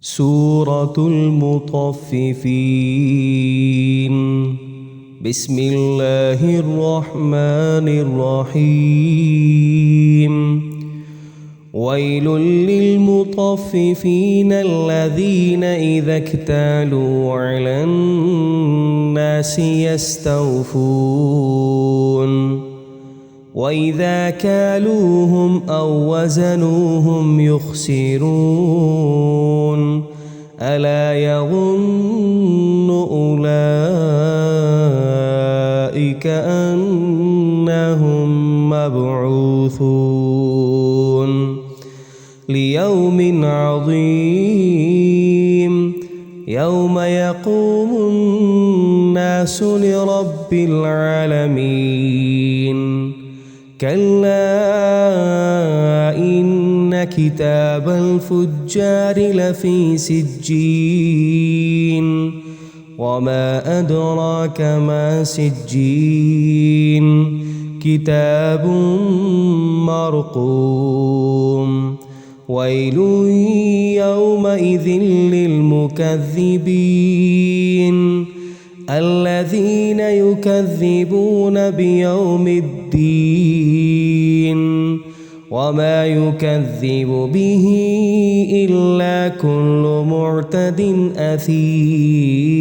سورة المطففين. بسم الله الرحمن الرحيم. ويل للمطففين الذين إذا اكتالوا على الناس يستوفون وإذا كالوهم أو وزنوهم يخسرون ألا يظن أولئك أنهم مبعوثون ليوم عظيم يوم يقوم الناس لرب العالمين. كلا إن كتاب الفجار لفي سجين وما أدراك ما سجين كتاب مرقوم. ويل يومئذ للمكذبين الذين يكذبون بيوم الدين وما يكذب به إلا كل معتد أثيم.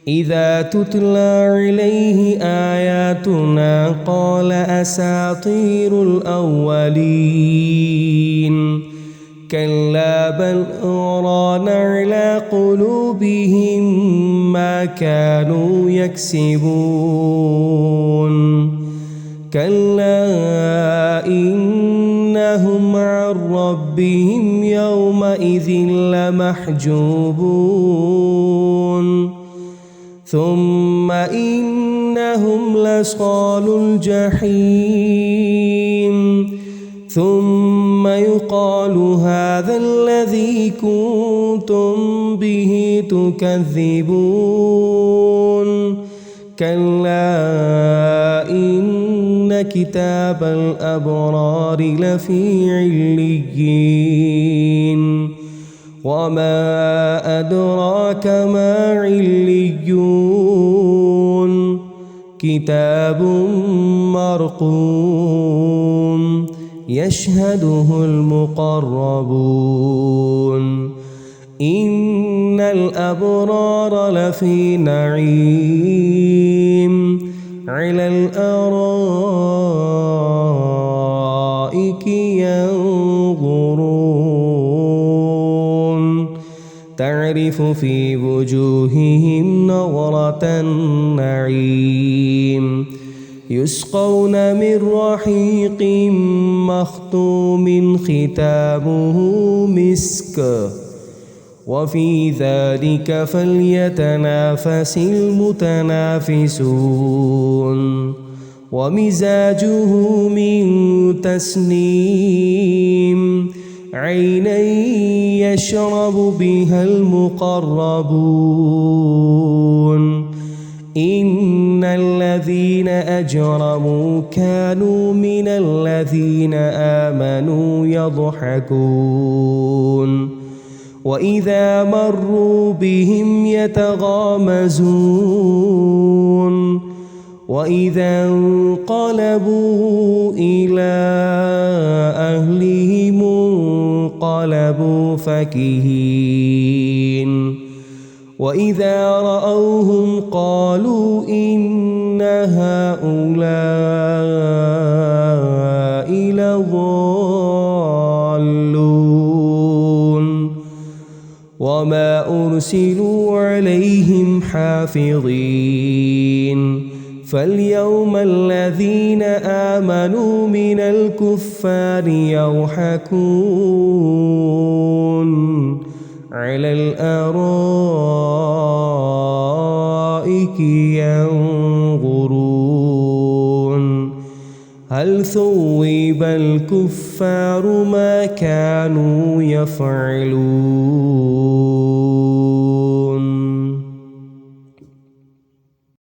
إذا تتلى عليه آياتنا قال أساطير الأولين كلا بل ران على قلوبهم ما كانوا يكسبون. كلا إنهم عن ربهم يومئذ لمحجوبون ثم إنهم لصالو الجحيم ثم يقال هذا الذي كنتم به تكذبون. كلا إن كتاب الأبرار لفي عليين وما أدراك ما عليون كتاب مرقوم يشهده المقربون. إن الأبرار لفي نعيم على الأرائك ينظرون تعرف في وجوههم نظرة النعيم يسقون من رحيق مختوم ختامه مسك وفي ذلك فليتنافس المتنافسون. ومزاجه من تسنيم عينا يشرب بها المقربون. إن الذين أجرموا كانوا من الذين آمنوا يضحكون وإذا مروا بهم يتغامزون وإذا انقلبوا إلى أهلهم انقلبوا فكهين وإذا رأوهم قالوا إن هؤلاء لضالون وما أرسلوا عليهم حافظين. فاليوم الذين آمنوا من الكفار يضحكون على الأرائك ينظرون هل ثوب الكفار ما كانوا يفعلون.